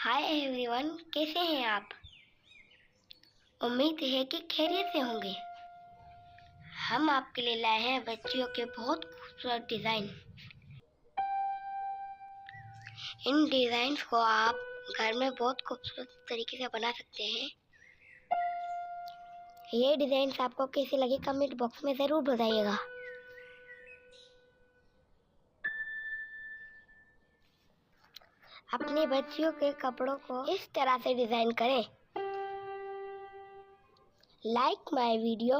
Hi everyone, कैसे हैं आप? उम्मीद है कि खैरियत से होंगे। हम आपके लिए लाए हैं बच्चियों के बहुत खूबसूरत डिज़ाइन। इन डिज़ाइंस को आप घर में बहुत खूबसूरत तरीके से बना सकते हैं। ये डिज़ाइंस आपको कैसे लगे कमेंट बॉक्स में ज़रूर बताइएगा। अपने बच्चियों के कपड़ों को इस तरह से डिज़ाइन करें। Like my video